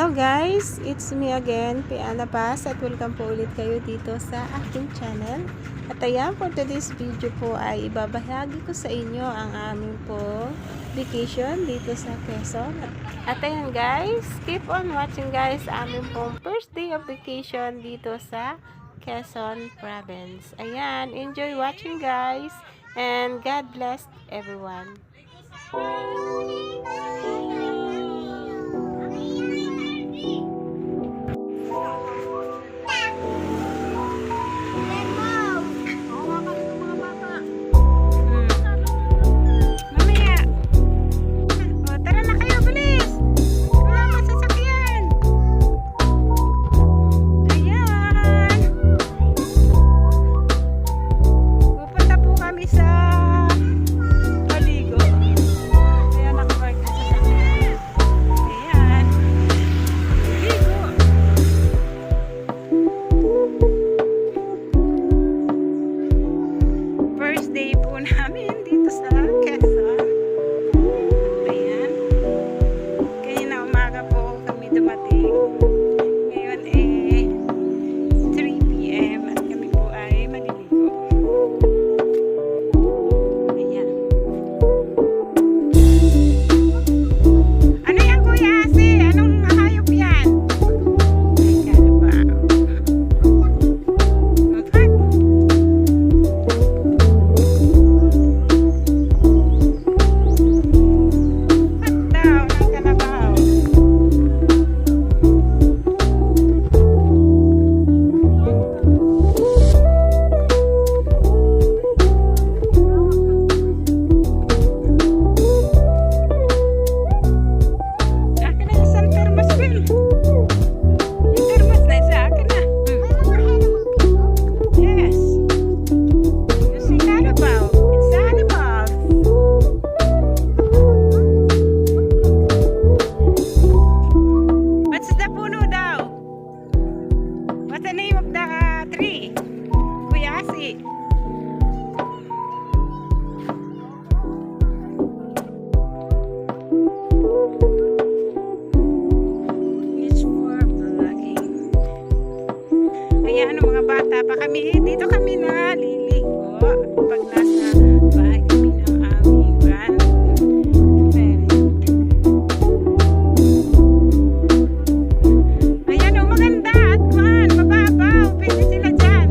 Hello guys, it's me again, Piana Paz, at welcome po ulit kayo dito sa aking channel. At ayan, for today's video po ay ibabahagi ko sa inyo ang aming po vacation dito sa Quezon. At ayan guys, keep on watching guys, aming po first day of vacation dito sa Quezon Province. Ayan, enjoy watching guys, and God bless everyone. Ayan, mga bata pa kami. Dito kami na liligo pag nasa bahay kami ng aming grandparent. Ayan o, maganda at man, mababaw. Pwede sila dyan.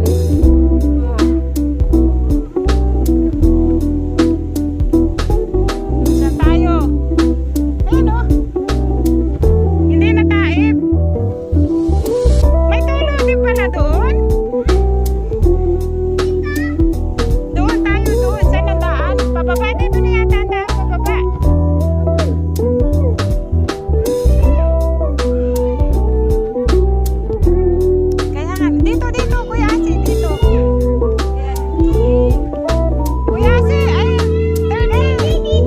Saan tayo? Ayan o. Hindi na taib. May tulo din pala doon. Doon tayo doon sa nadaan. Pababa dito na yata tayo. Pababa. Kaya nga, dito Kuya Asi, dito. Kuya Asi, ay, 30.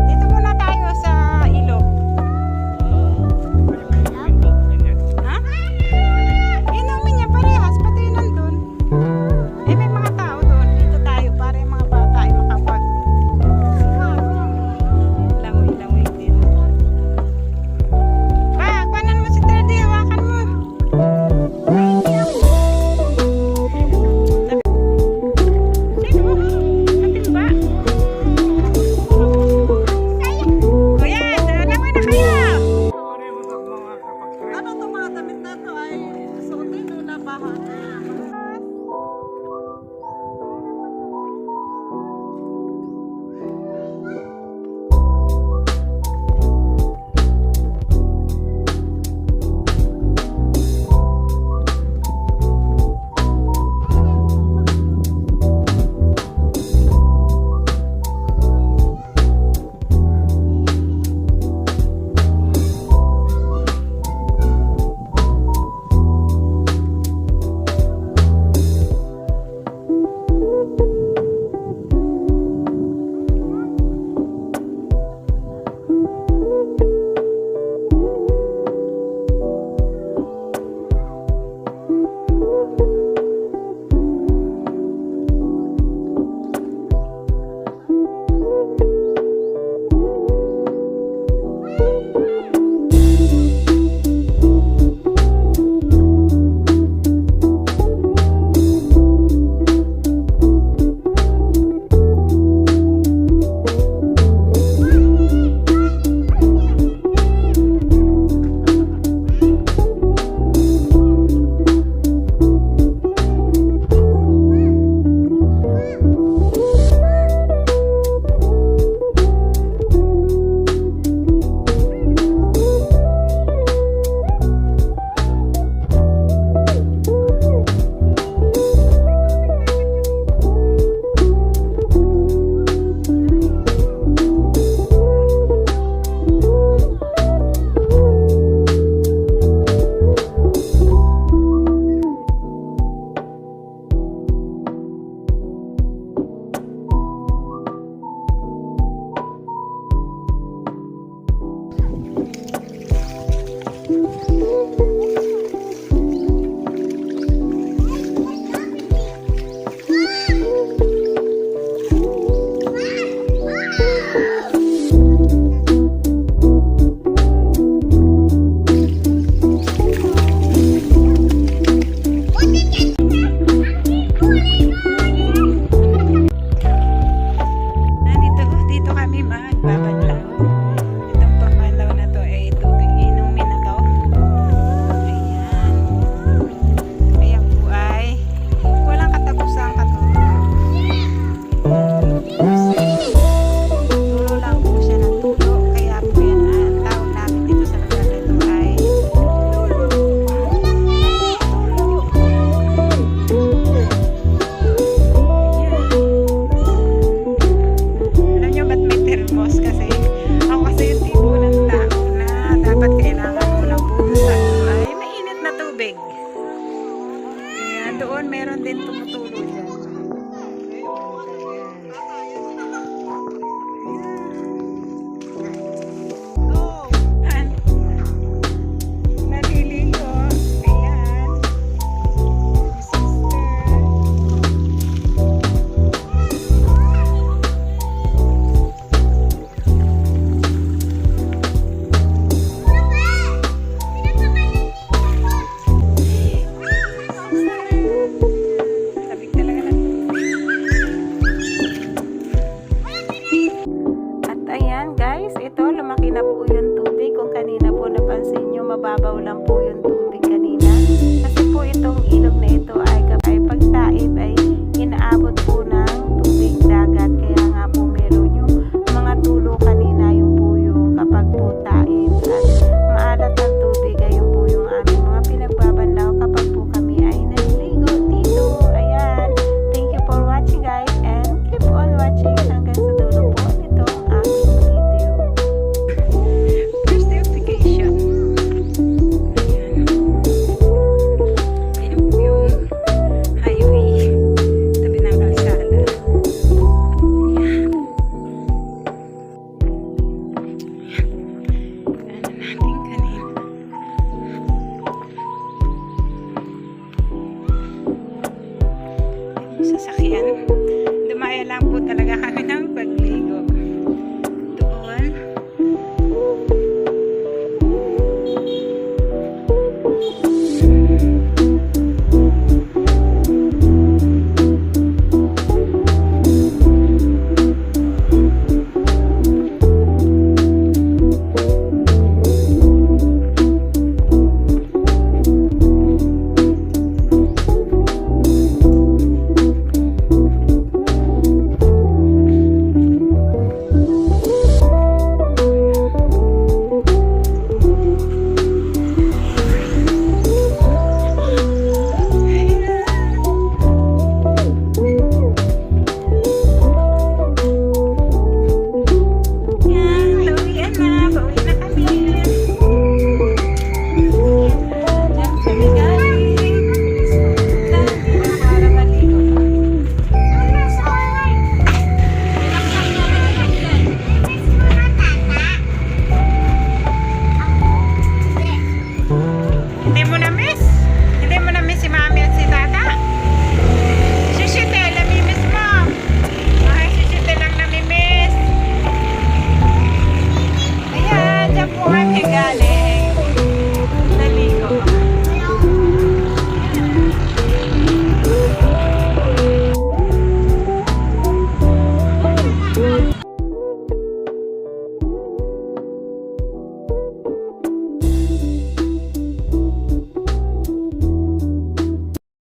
Dito muna tayo sa ilog. Ha? Inumin niya parehas, pati nandun. Eh, may mga tao doon. Dito tayo para yung mga bata ay makapag langoy-langoy din. Pa, kuhanan mo si Teddy, hawakan mo. Sino? Natimba? Kuya, langoy na kayo. Ano itong mga damit na ito ay suotin o labahan? tubig. Ayan, doon meron din tumutulo dyan. Ayan. Naliligo. Ayan. Sister. Tabig talaga na. At ayan guys, ito lumaki na po yung tubig. Kung kanina po napansin nyo, mababaw lang po yung tubig kanina. Kasi po itong ilog na ito ay pagtaib ay inaabot po ng tubig dagat. Kaya nga po meron yung mga tulo kanina, yung po yung kapag po taib at maalat ang tubig, ayun po yung aming mga pinagbabanlaw kapag po kami ay naliligo dito. Ayan, thank you for watching guys, and keep on watching hanggang sa dulo po nito ang aming video. First application. Ayan. Ayan po yung highway. Tabi ng kalsada. Ayan. Ayan na natin kanina. Ayan yung sasakyan.